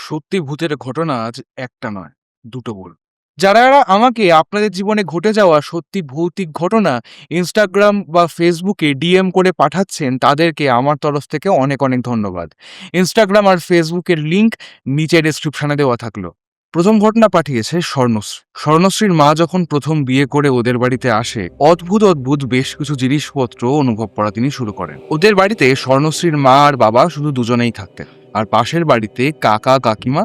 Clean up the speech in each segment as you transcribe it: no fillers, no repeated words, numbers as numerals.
সত্যি ভূতের ঘটনা আজ একটা নয়, দুটো বলব। যারা আমাকে আপনাদের জীবনে ঘটে যাওয়া সত্যি ভৌতিক ঘটনা ইনস্টাগ্রাম বা ফেসবুকে ডিএম করে পাঠাচ্ছেন, তাদেরকে আমার তরফ থেকে অনেক অনেক ধন্যবাদ। ইনস্টাগ্রাম আর ফেসবুকের লিংক নিচে ডেসক্রিপশনে দেওয়া থাকলো। প্রথম ঘটনা পাঠিয়েছে স্বর্ণশ্রী। স্বর্ণশ্রীর মা যখন প্রথম বিয়ে করে ওদের বাড়িতে আসে, অদ্ভুত অদ্ভুত বেশ কিছু জিনিসপত্র অনুভব করা তিনি শুরু করেন। ওদের বাড়িতে স্বর্ণশ্রীর মা আর বাবা শুধু দুজনেই থাকতেন, আর পাশের বাড়িতে কাকা কাকিমা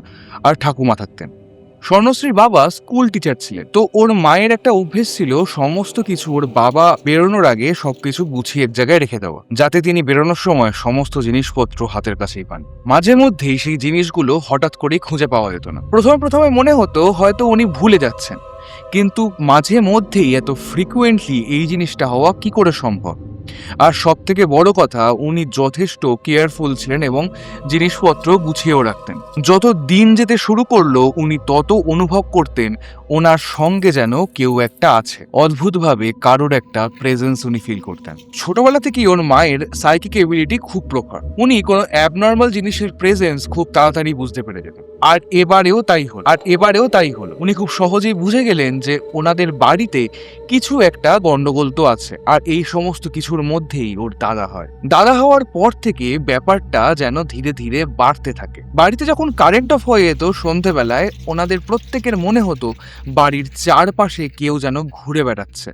আর ঠাকুমা থাকতেন। স্বর্ণশ্রীর বাবা স্কুল টিচার ছিলেন, তো ওর মায়ের একটা অভ্যেস ছিল সমস্ত কিছু ওর বাবা বেরোনোর আগে সবকিছু গুছিয়ে এক জায়গায় রেখে দেওয়া, যাতে তিনি বেরোনোর সময় সমস্ত জিনিসপত্র হাতের কাছেই পান। মাঝে মধ্যেই সেই জিনিসগুলো হঠাৎ করেই খুঁজে পাওয়া যেত না। প্রথমে মনে হতো হয়তো উনি ভুলে যাচ্ছেন, কিন্তু মাঝে মধ্যেই এত ফ্রিকুয়েন্টলি এই জিনিসটা হওয়া কি করে সম্ভব? আর সব থেকে বড় কথা, উনি যথেষ্ট কেয়ারফুল ছিলেন এবং জিনিসপত্র গুছিয়েও রাখতেন। যত দিন যেতে শুরু করলো, উনি তত অনুভব করতেন ওনার সঙ্গে যেন কেউ একটা আছে। অদ্ভুতভাবে কারোর একটা প্রেজেন্স উনি ফিল করতেন। ছোটবেলা থেকেই ওর মায়ের সাইকিক এবিলিটি খুব প্রখর। উনি কোনো অ্যাবনর্মাল জিনিসের প্রেজেন্স খুব তাড়াতাড়ি বুঝতে পেরে যেতেন। আর এবারেও তাই হলো। উনি খুব সহজেই বুঝে গেলেন যে ওনাদের বাড়িতে কিছু একটা গন্ডগোল তো আছে, আর এই সমস্ত কিছুর মধ্যেই ওর দাদা হয়। দাদা হওয়ার পর থেকে ব্যাপারটা যেন ধীরে ধীরে বাড়তে থাকে। বাড়িতে যখন কারেন্ট অফ হয়ে যেত সন্ধেবেলায়, ওনাদের প্রত্যেকের মনে হতো বাড়ির চারপাশে কেউ যেন ঘুরে বেড়াচ্ছে।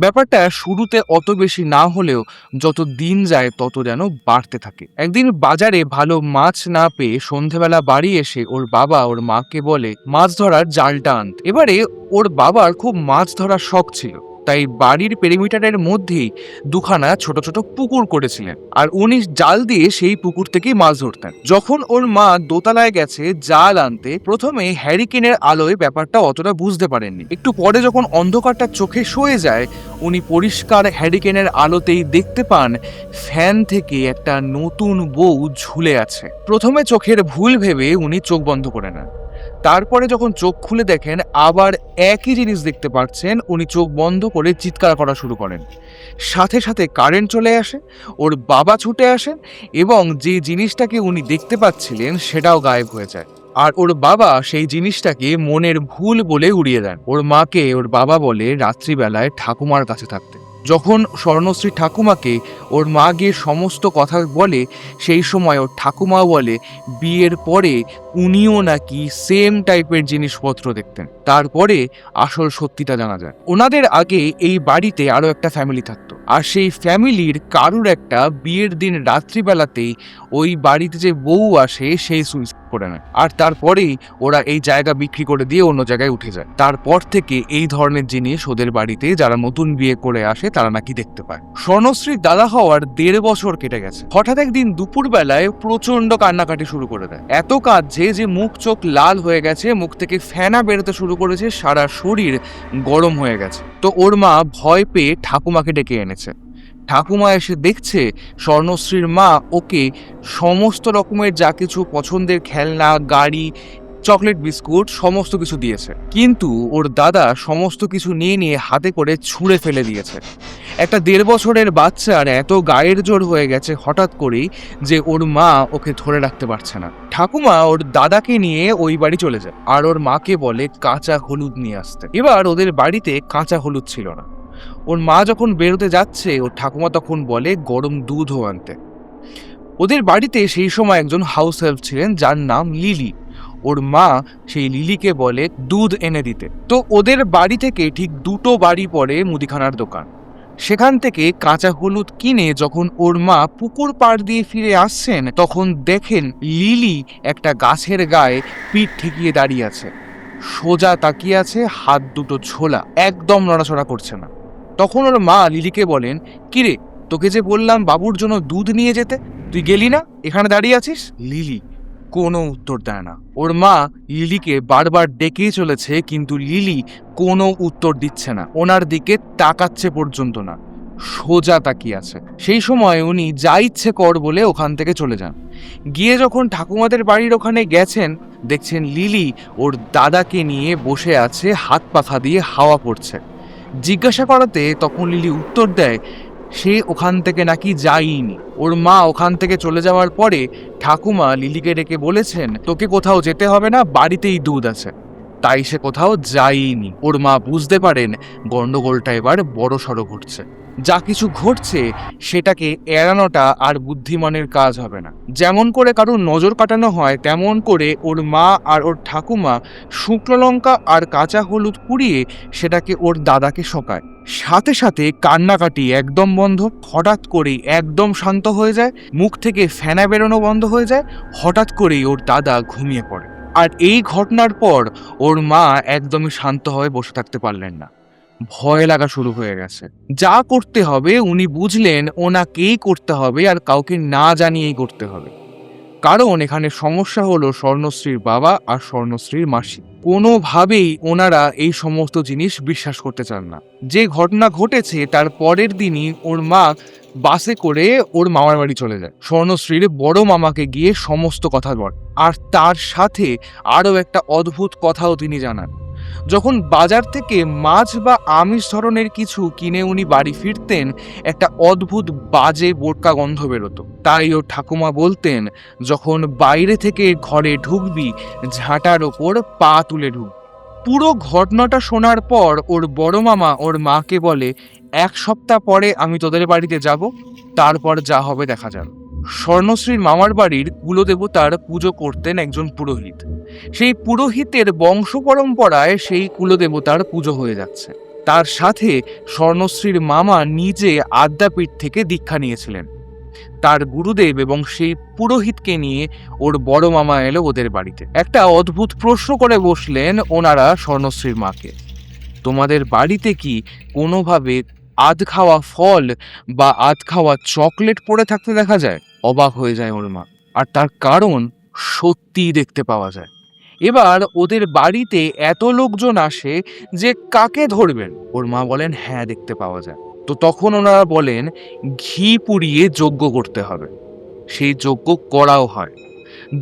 ব্যাপারটা শুরুতে অত বেশি না হলেও যত দিন যায় তত যেন বাড়তে থাকে। একদিন বাজারে ভালো মাছ না পেয়ে সন্ধেবেলা বাড়ি এসে ওর বাবা ওর মাকে বলে মাছ ধরার জালটা আনতে। এবারে ওর বাবার খুব মাছ ধরার শখ ছিল, তাই বাড়ির পেরিমিটারের মধ্যেই দুখানা ছোট ছোট পুকুর করেছিলেন, আর উনি জাল দিয়ে সেই পুকুর থেকেই মাছ ধরতেন। যখন ওর মা দোতলায় গেছে জাল আনতে, প্রথমে হ্যারিকেনের আলোয় ব্যাপারটা অতটা বুঝতে পারেননি। একটু পরে যখন অন্ধকারটা চোখে সয়ে যায়, উনি পরিষ্কার হ্যারিকেনের আলোতেই দেখতে পান ফ্যান থেকে একটা নতুন বউ ঝুলে আছে। প্রথমে চোখের ভুল ভেবে উনি চোখ বন্ধ করে নেন। তারপরে যখন চোখ খুলে দেখেন আবার একই জিনিস দেখতে পাচ্ছেন, উনি চোখ বন্ধ করে চিৎকার করা শুরু করেন। সাথে সাথে কারেন্ট চলে আসে, ওর বাবা ছুটে আসেন এবং যে জিনিসটাকে উনি দেখতে পাচ্ছিলেন সেটাও গায়েব হয়ে যায়। আর ওর বাবা সেই জিনিসটাকে মনের ভুল বলে উড়িয়ে দেন। ওর মাকে ওর বাবা বলে রাত্রিবেলায় ঠাকুমার কাছে থাকতে। যখন স্বর্ণশ্রী ঠাকুমাকে ওর মা গিয়ে সমস্ত কথা বলে, সেই সময় ওর ঠাকুমাও বলে বিয়ের পরে উনিও নাকি সেম টাইপের জিনিসপত্র দেখতেন। তারপরে আসল সত্যিটা জানা যায়। ওনাদের আগে এই বাড়িতে আরো একটা ফ্যামিলি থাকতো, আর সেই ফ্যামিলির কারুর একটা বিয়ের দিন রাত্রিবেলাতেই ওই বাড়িতে যে বউ আসে সেই সুইসাইড করে নেয়, আর তারপরেই ওরা এই জায়গা বিক্রি করে দিয়ে অন্য জায়গায় উঠে যায়। তারপর থেকে এই ধরনের জিনিস ওদের বাড়িতে যারা নতুন বিয়ে করে আসে তারা নাকি দেখতে পায়। স্বর্ণশ্রীর দাদা হওয়ার 1.5 বছর কেটে গেছে। হঠাৎ একদিন দুপুর বেলায় প্রচন্ড কান্নাকাটি শুরু করে দেয়। এত কাঁদছে যে মুখ চোখ লাল হয়ে গেছে, মুখ থেকে ফেনা বেরোতে শুরু করেছে, সারা শরীর গরম হয়ে গেছে। তো ওর মা ভয় পেয়ে ঠাকুমাকে ডেকে এনেছে। ঠাকুমা এসে দেখছে স্বর্ণশ্রীর মা ওকে সমস্ত রকমের যা কিছু পছন্দের খেলনা, গাড়ি, চকলেট, বিস্কুট সমস্ত কিছু দিয়েছে, কিন্তু ওর দাদা সমস্ত কিছু নিয়ে হাতে করে ছুঁড়ে ফেলে দিয়েছে। একটা 1.5 বছরের বাচ্চার এত গায়ের জোর হয়ে গেছে হঠাৎ করেই যে ওর মা ওকে ধরে রাখতে পারছে না। ঠাকুমা ওর দাদাকে নিয়ে ওই বাড়ি চলে যায়, আর ওর মাকে বলে কাঁচা হলুদ নিয়ে আসতে। এবার ওদের বাড়িতে কাঁচা হলুদ ছিল না। ওর মা যখন বেরোতে যাচ্ছে, ওর ঠাকুমা তখন বলে গরম দুধও আনতে। ওদের বাড়িতে সেই সময় একজন হাউস হেল্প ছিলেন যার নাম লিলি। ওর মা সেই লিলিকে বলে দুধ এনে দিতে। তো ওদের বাড়ি থেকে ঠিক 2 বাড়ি পরে মুদিখানার দোকান। সেখান থেকে কাঁচা হলুদ কিনে যখন ওর মা পুকুর পাড় দিয়ে ফিরে আসছেন, তখন দেখেন লিলি একটা গাছের গায়ে পিঠ ঠেকিয়ে দাঁড়িয়ে আছে, সোজা তাকিয়ে আছে, হাত দুটো ঝোলা, একদম নড়াচড়া করছে না। তখন ওর মা লিলিকে বলেন, কিরে, তোকে যে বললাম বাবুর জন্য দুধ নিয়ে যেতে, তুই গেলি না, এখানে দাঁড়িয়ে আছিস? লিলি কোনো উত্তর দেয় না। ওর মা লিলিকে বারবার ডেকেই চলেছে, কিন্তু লিলি কোনো উত্তর দিচ্ছে না, ওনার দিকে তাকাচ্ছে পর্যন্ত না, সোজা তাকিয়ে আছে। সেই সময় উনি যা ইচ্ছে কর বলে ওখান থেকে চলে যান। গিয়ে যখন ঠাকুমাদের বাড়ির ওখানে গেছেন, দেখছেন লিলি ওর দাদাকে নিয়ে বসে আছে, হাত পাখা দিয়ে হাওয়া পড়ছে। জিজ্ঞাসা করাতে তখন লিলি উত্তর দেয়, সে ওখান থেকে নাকি যায়নি। ওর মা ওখান থেকে চলে যাওয়ার পরে ঠাকুমা লিলিকে ডেকে বলেছেন, তোকে কোথাও যেতে হবে না, বাড়িতেই দুধ আছে। তাই সে কোথাও যায়নি। ওর মা বুঝতে পারেন গন্ডগোলটা এবার বড় সড়ো ঘটছে। যা কিছু ঘটছে সেটাকে এড়ানোটা আর বুদ্ধিমানের কাজ হবে না। যেমন করে কারোর নজর কাটানো হয়, তেমন করে ওর মা আর ওর ঠাকুমা শুকনো লঙ্কা আর কাঁচা হলুদ পুড়িয়ে সেটাকে ওর দাদাকে শোকায়। সাথে সাথে কান্নাকাটি একদম বন্ধ, হঠাৎ করেই একদম শান্ত হয়ে যায়, মুখ থেকে ফেনা বেরোনো বন্ধ হয়ে যায়, হঠাৎ করেই ওর দাদা ঘুমিয়ে পড়ে। আর এই ঘটনার পর ওর মা একদমই শান্ত হয়ে বসে থাকতে পারলেন না, ভয় লাগা শুরু হয়ে গেছে। যা করতে হবে উনি বুঝলেন ওনাকেই করতে হবে, আর কাউকে না জানিয়েই করতে হবে। কারণ এখানে সমস্যা হলো স্বর্ণশ্রীর বাবা আর স্বর্ণশ্রীর মাসি। কোনোভাবেই ওনারা এই সমস্ত জিনিস বিশ্বাস করতে চান না। যে ঘটনা ঘটেছে তার পরের দিনই ওর মা বাসে করে ওর মামার বাড়ি চলে যায়। স্বর্ণশ্রীর বড় মামাকে গিয়ে সমস্ত কথা বলে, আর তার সাথে আরও একটা অদ্ভুত কথাও তিনি জানান। যখন বাজার থেকে মাছ বা আমিষ ধরনের কিছু কিনে উনি বাড়ি ফিরতেন, একটা অদ্ভুত বাজে বোটকা গন্ধ বেরোতো। তাই ওর ঠাকুমা বলতেন, যখন বাইরে থেকে ঘরে ঢুকবি ঝাঁটার ওপর পা তুলে ঢুক। পুরো ঘটনাটা শোনার পর ওর বড় মামা ওর মাকে বলে, 1 সপ্তাহ পরে আমি তোদের বাড়িতে যাব, তারপর যা হবে দেখা যাবে। স্বর্ণশ্রীর মামার বাড়ির কুলদেবতার পুজো করতেন একজন পুরোহিত। সেই পুরোহিতের বংশ পরম্পরায় সেই কুলদেবতার পুজো হয়ে যাচ্ছে। তার সাথে স্বর্ণশ্রীর মামা নিজে আদ্যাপীঠ থেকে দীক্ষা নিয়েছিলেন। তার গুরুদেব এবং সেই পুরোহিতকে নিয়ে ওর বড় মামা এলো ওদের বাড়িতে। একটা অদ্ভুত প্রশ্ন করে বসলেন ওনারা স্বর্ণশ্রীর মাকে, তোমাদের বাড়িতে কি কোনোভাবে আধ খাওয়া ফল বা আধ খাওয়া চকলেট পড়ে থাকতে দেখা যায়? অবাক হয়ে যায় ওর মা। আর তার কারণ সত্যিই দেখতে পাওয়া যায়। এবার ওদের বাড়িতে এত লোকজন আসে যে কাকে ধরবেন? ওর মা বলেন, হ্যাঁ দেখতে পাওয়া যায়। তো তখন ওনারা বলেন ঘি পুড়িয়ে যজ্ঞ করতে হবে। সেই যজ্ঞ করাও হয়।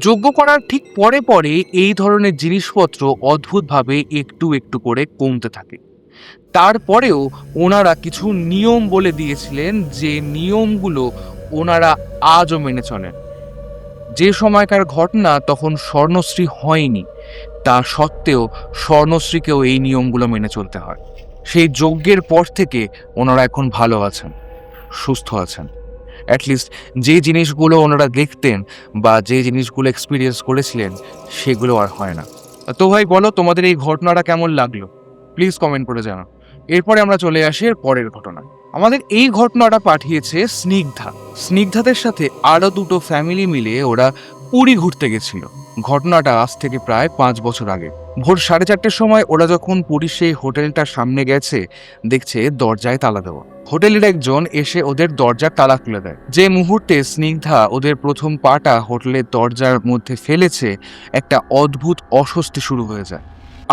যজ্ঞ করার ঠিক পরে পরে এই ধরনের জিনিসপত্র অদ্ভুতভাবে একটু একটু করে কমতে থাকে। তারপরেও ওনারা কিছু নিয়ম বলে দিয়েছিলেন, যে নিয়মগুলো ওনারা আজও মেনে চলেন। যে সময়কার ঘটনা তখন স্বর্ণশ্রী হয়নি, তা সত্ত্বেও স্বর্ণশ্রীকেও এই নিয়মগুলো মেনে চলতে হয়। সেই যজ্ঞের পর থেকে ওনারা এখন ভালো আছেন, সুস্থ আছেন। অ্যাটলিস্ট যে জিনিসগুলো ওনারা দেখতেন বা যে জিনিসগুলো এক্সপিরিয়েন্স করেছিলেন সেগুলো আর হয় না। তো ভাই বলো, তোমাদের এই ঘটনাটা কেমন লাগলো? প্লিজ কমেন্ট করে জানাও। এরপরে আমরা চলে আসি এর পরের ঘটনা। আমাদের এই ঘটনাটা পাঠিয়েছে স্নিগ্ধা। স্নিগ্ধাদের সাথে আরও 2টো ফ্যামিলি মিলে ওরা পুরী ঘুরতে গেছিল। ঘটনাটা আজ থেকে প্রায় 5 বছর আগে। ভোর 4:30টার সময় ওরা যখন পুরীর সেই হোটেলটার সামনে গেছে, দেখছে দরজায় তালা দেওয়া। হোটেলের একজন এসে ওদের দরজার তালা খুলে দেয়। যে মুহূর্তে স্নিগ্ধা ওদের প্রথম পাটা হোটেলের দরজার মধ্যে ফেলেছে, একটা অদ্ভুত অস্বস্তি শুরু হয়ে যায়।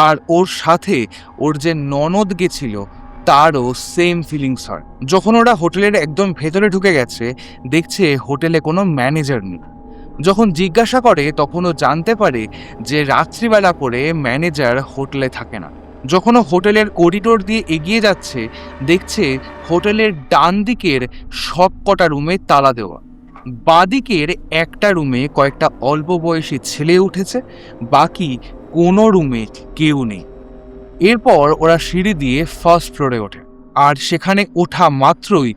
আর ওর সাথে ওর যে ননদ গেছিল তারও সেম ফিলিংস হয়। যখন ওরা হোটেলের একদম ভেতরে ঢুকে গেছে, দেখছে হোটেলে কোনো ম্যানেজার নেই। যখন জিজ্ঞাসা করে তখন ও জানতে পারে যে রাত্রিবেলা করে ম্যানেজার হোটেলে থাকে না। যখন ও হোটেলের করিডোর দিয়ে এগিয়ে যাচ্ছে, দেখছে হোটেলের ডান দিকের সব কটা রুমে তালা দেওয়া। বাঁদিকের একটা রুমে কয়েকটা অল্প বয়সী ছেলে উঠেছে, বাকি কোনো রুমে কেউ নেই। এরপর ওরা সিঁড়ি দিয়ে ফার্স্ট ফ্লোরে ওঠে, আর সেখানে ওঠা মাত্রই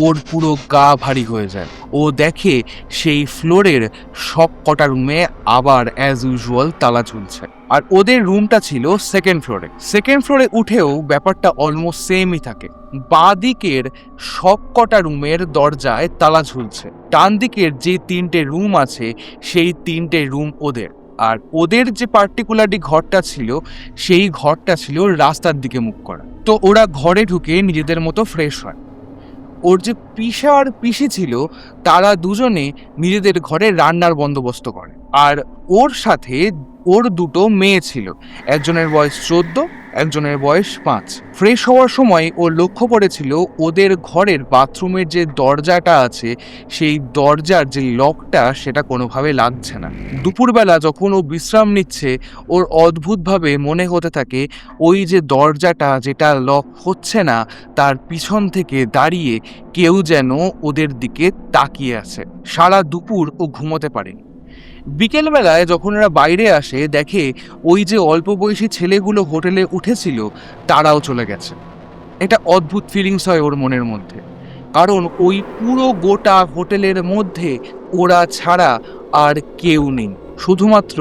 ওর পুরো গা ভারী হয়ে যায়। ও দেখে সেই ফ্লোরের সব কটা রুমে আবার অ্যাজ ইউজুয়াল তালা ঝুলছে, আর ওদের রুমটা ছিল সেকেন্ড ফ্লোরে। সেকেন্ড ফ্লোরে উঠেও ব্যাপারটা অলমোস্ট সেমই থাকে। বাঁ দিকের সব কটা রুমের দরজায় তালা ঝুলছে। ডান দিকের যে 3টে রুম আছে সেই 3টে রুম ওদের, আর ওদের যে পার্টিকুলারলি ঘরটা ছিল সেই ঘরটা ছিল রাস্তার দিকে মুখ করা। তো ওরা ঘরে ঢুকে নিজেদের মতো ফ্রেশ হয়। ওর যে পিসা আর পিসি ছিল তারা দুজনে নিজেদের ঘরে রান্নার বন্দোবস্ত করে, আর ওর সাথে ওর 2টো মেয়ে ছিল। একজনের বয়স 14 একজনের বয়স 5। ফ্রেশ হওয়ার সময় ও লক্ষ্য করেছিল ওদের ঘরের বাথরুমের যে দরজাটা আছে সেই দরজার যে লকটা সেটা কোনোভাবে লাগছে না। দুপুরবেলা যখন ও বিশ্রাম নিচ্ছে ওর অদ্ভুতভাবে মনে হতে থাকে ওই যে দরজাটা যেটা লক হচ্ছে না তার পিছন থেকে দাঁড়িয়ে কেউ যেন ওদের দিকে তাকিয়ে আছে। সারা দুপুর ও ঘুমোতে পারেনি। বিকেলবেলায় যখন এরা বাইরে আসে দেখে ওই যে অল্প বয়সী ছেলেগুলো হোটেলে উঠেছিল তারাও চলে গেছে। এটা অদ্ভুত ফিলিংস হয় ওর মনের মধ্যে, কারণ ওই পুরো গোটা হোটেলের মধ্যে ওরা ছাড়া আর কেউ নেই, শুধুমাত্র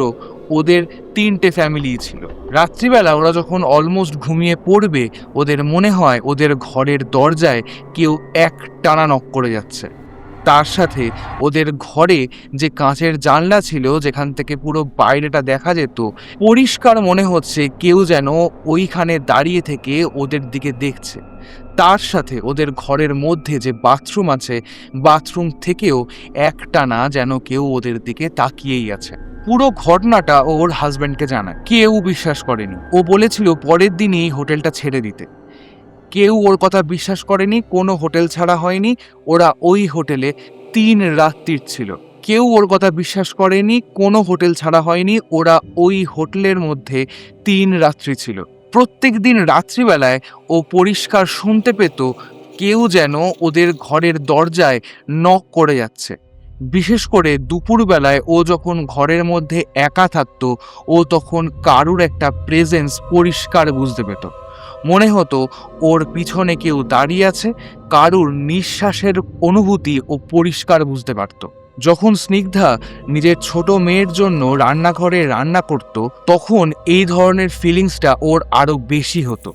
ওদের 3টে ফ্যামিলি ছিল। রাত্রিবেলা ওরা যখন অলমোস্ট ঘুমিয়ে পড়বে ওদের মনে হয় ওদের ঘরের দরজায় কেউ এক টানা নক করে যাচ্ছে। তার সাথে ওদের ঘরে যে কাঁচের জানলা ছিল যেখান থেকে পুরো বাইরেটা দেখা যেত, পরিষ্কার মনে হচ্ছে কেউ যেন ওইখানে দাঁড়িয়ে থেকে ওদের দিকে দেখছে। তার সাথে ওদের ঘরের মধ্যে যে বাথরুম আছে বাথরুম থেকেও একটানা যেন কেউ ওদের দিকে তাকিয়েই আছে। পুরো ঘটনাটা ওর হাজব্যান্ডকে জানায়, কেউ বিশ্বাস করেনি। ও বলেছিল পরের দিনই এই হোটেলটা ছেড়ে দিতে। কেউ ওর কথা বিশ্বাস করেনি, কোনো হোটেল ছাড়া হয়নি, ওরা ওই হোটেলে 3 রাত্রির ছিল। কেউ ওর কথা বিশ্বাস করেনি, কোনো হোটেল ছাড়া হয়নি, ওরা ওই হোটেলের মধ্যে 3 রাত্রি ছিল। প্রত্যেক দিন রাত্রিবেলায় ও পরিষ্কার শুনতে পেত কেউ যেন ওদের ঘরের দরজায় নক করে যাচ্ছে। বিশেষ করে দুপুরবেলায় ও যখন ঘরের মধ্যে একা থাকতো ও তখন কারুর একটা প্রেজেন্স পরিষ্কার বুঝতে পেত। মনে হতো ওর পিছনে কেউ দাঁড়িয়ে আছে, কারুর নিঃশ্বাসের অনুভূতি ও পরিষ্কার বুঝতে পারত। যখন স্নিগ্ধা নিজের ছোট মেয়ের জন্য রান্নাঘরে রান্না করত তখন এই ধরনের ফিলিংসটা ওর আরো বেশি হতো।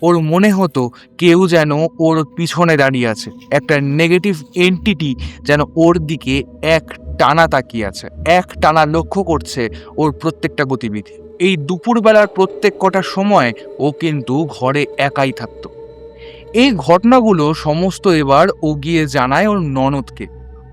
ওর মনে হতো কেউ যেন ওর পিছনে দাঁড়িয়ে আছে, একটা নেগেটিভ এন্টিটি যেন ওর দিকে এক টানা তাকিয়ে আছে, এক টানা লক্ষ্য করছে ওর প্রত্যেকটা গতিবিধি। এই দুপুরবেলার প্রত্যেক কটা সময় ও কিন্তু ঘরে একাই থাকতো। এই ঘটনাগুলো সমস্ত এবার ও গিয়ে জানায় ওর ননদকে।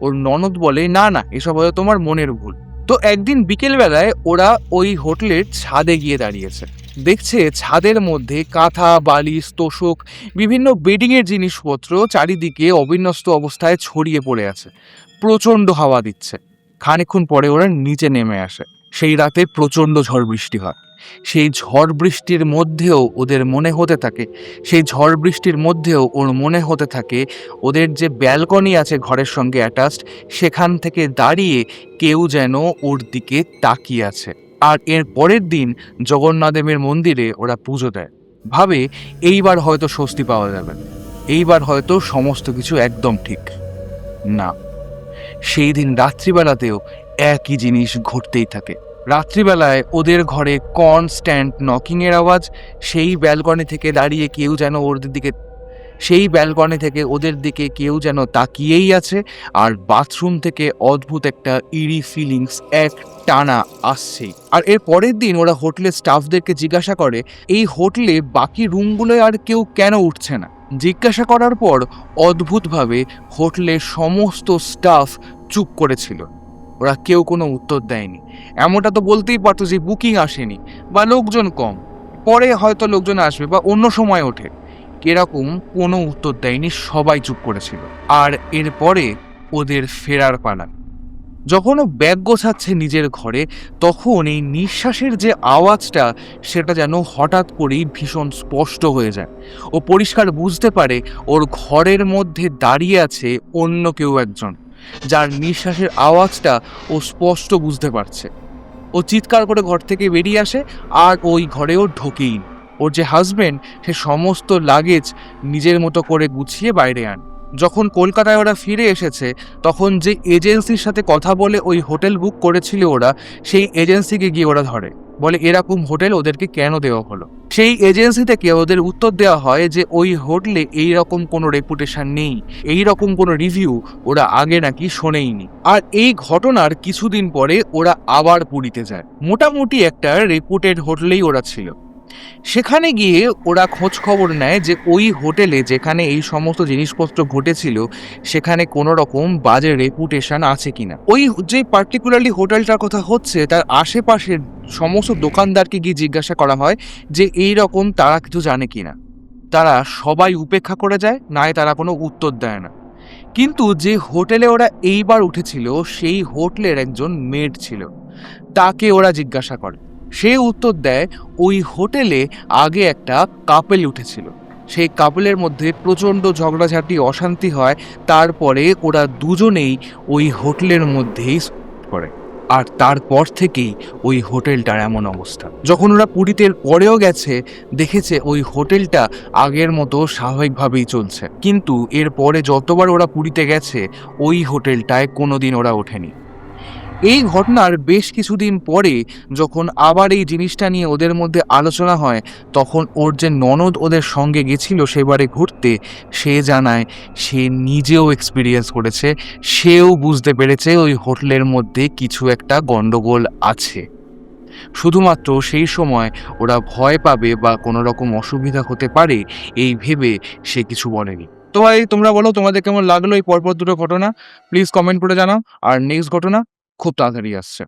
ওর ননদ বলে, না না, এসব হয়তো তোমার মনের ভুল। তো একদিন বিকেলবেলায় ওরা ওই হোটেলের ছাদে গিয়ে দাঁড়িয়েছে। দেখছে ছাদের মধ্যে কাঁথা, বালিশ, তোশক, বিভিন্ন বেডিংয়ের জিনিসপত্র চারিদিকে অবিন্যস্ত অবস্থায় ছড়িয়ে পড়ে আছে। প্রচণ্ড হাওয়া দিচ্ছে। খানিকক্ষণ পরে ওরা নিচে নেমে আসে। সেই রাতে প্রচণ্ড ঝড় বৃষ্টি হয়। সেই ঝড় বৃষ্টির মধ্যেও ওদের মনে হতে থাকে, সেই ঝড় বৃষ্টির মধ্যেও ওর মনে হতে থাকে ওদের যে ব্যালকনি আছে ঘরের সঙ্গে অ্যাটাচড, সেখান থেকে দাঁড়িয়ে কেউ যেন ওর দিকে তাকিয়ে আছে। আর এর পরের দিন জগন্নাথদেবের মন্দিরে ওরা পুজো দেয়, ভাবে এইবার হয়তো স্বস্তি পাওয়া যাবে, এইবার হয়তো সমস্ত কিছু একদম ঠিক। না, সেই দিন রাত্রিবেলাতেও একই জিনিস ঘটতেই থাকে। রাত্রিবেলায় ওদের ঘরে কনস্ট্যান্ট নকিংয়ের আওয়াজ, সেই ব্যালকনি থেকে দাঁড়িয়ে কেউ যেন ওদের দিকে, সেই ব্যালকনি থেকে ওদের দিকে কেউ যেন তাকিয়েই আছে। আর বাথরুম থেকে অদ্ভুত একটা ইরি ফিলিংস এক টানা আসছেই। আর এর পরের দিন ওরা হোটেলের স্টাফদেরকে জিজ্ঞাসা করে এই হোটেলে বাকি রুমগুলোয় আর কেউ কেন উঠছে না। জিজ্ঞাসা করার পর অদ্ভুতভাবে হোটেলের সমস্ত স্টাফ চুপ করেছিল। ওরা কেউ কোনো উত্তর দেয়নি। এমনটা তো বলতেই পারতো যে বুকিং আসেনি বা লোকজন কম, পরে হয়তো লোকজন আসবে বা অন্য সময় ওঠে। এরকম কোনো উত্তর দেয়নি, সবাই চুপ করেছিল। আর এরপরে ওদের ফেরার পালা। যখন ও ব্যাগ গোছাচ্ছে নিজের ঘরে তখন এই নিঃশ্বাসের যে আওয়াজটা সেটা যেন হঠাৎ করেই ভীষণ স্পষ্ট হয়ে যায়। ও পরিষ্কার বুঝতে পারে ওর ঘরের মধ্যে দাঁড়িয়ে আছে অন্য কেউ একজন, যার নিঃশ্বাসের আওয়াজটা ও স্পষ্ট বুঝতে পারছে। ও চিৎকার করে ঘর থেকে বেরিয়ে আসে আর ওই ঘরেও ঢোকেই। ওর যে হাজব্যান্ড সে সমস্ত লাগেজ নিজের মতো করে গুছিয়ে বাইরে আন। যখন কলকাতায় ওরা ফিরে এসেছে তখন যে এজেন্সির সাথে কথা বলে ওই হোটেল বুক করেছিল ওরা, সেই এজেন্সিকে গিয়ে ওরা ধরে, বলে এরকম হোটেল ওদেরকে কেন দেওয়া হলো। সেই এজেন্সি থেকে ওদের উত্তর দেওয়া হয় যে ওই হোটেলে এইরকম কোনো রেপুটেশন নেই, এইরকম কোনো রিভিউ ওরা আগে নাকি শোনেইনি। আর এই ঘটনার কিছুদিন পরে ওরা আবার পুরীতে যায়। মোটামুটি একটা রেপুটেড হোটেলেই ওরা ছিল। সেখানে গিয়ে ওরা খোঁজ খবর নেয় যে ওই হোটেলে যেখানে এই সমস্ত জিনিসপত্র ঘটেছিল সেখানে কোনো রকম বাজে রেপুটেশন আছে কিনা। ওই যে পার্টিকুলারলি হোটেলটার কথা হচ্ছে তার আশেপাশের সমস্ত দোকানদারকে গিয়ে জিজ্ঞাসা করা হয় যে এই রকম তারা কিছু জানে কিনা। তারা সবাই উপেক্ষা করে যায়, নয় তারা কোনো উত্তর দেয় না। কিন্তু যে হোটেলে ওরা এইবার উঠেছিল সেই হোটেলের একজন মেড ছিল, তাকে ওরা জিজ্ঞাসা করে। সে উত্তর দেয় ওই হোটেলে আগে একটা কাপেল উঠেছিল, সেই কাপেলের মধ্যে প্রচণ্ড ঝগড়াঝাটি অশান্তি হয়, তারপরে ওরা দুজনেই ওই হোটেলের মধ্যেই করে। আর তারপর থেকেই ওই হোটেলটার এমন অবস্থা। যখন ওরা পুরীতে পরেও গেছে, দেখেছে ওই হোটেলটা আগের মতো স্বাভাবিকভাবেই চলছে, কিন্তু এরপরে যতবার ওরা পুরীতে গেছে ওই হোটেলটায় কোনোদিন ওরা ওঠেনি। এই ঘটনার বেশ কিছুদিন পরে যখন আবার এই জিনিসটা নিয়ে ওদের মধ্যে আলোচনা হয়, তখন ওর যে ননদ ওদের সঙ্গে গেছিল সেবারে ঘুরতে, সে জানায় সে নিজেও এক্সপিরিয়েন্স করেছে, সেও বুঝতে পেরেছে ওই হোটেলের মধ্যে কিছু একটা গন্ডগোল আছে। শুধুমাত্র সেই সময় ওরা ভয় পাবে বা কোনো রকম অসুবিধা হতে পারে এই ভেবে সে কিছু বলেনি। তো ভাই তোমরা বলো তোমাদের কেমন লাগলো এই পরপর দুটো ঘটনা, প্লিজ কমেন্ট করে জানাও। আর নেক্সট ঘটনা খুব তাড়াতাড়ি আসছে।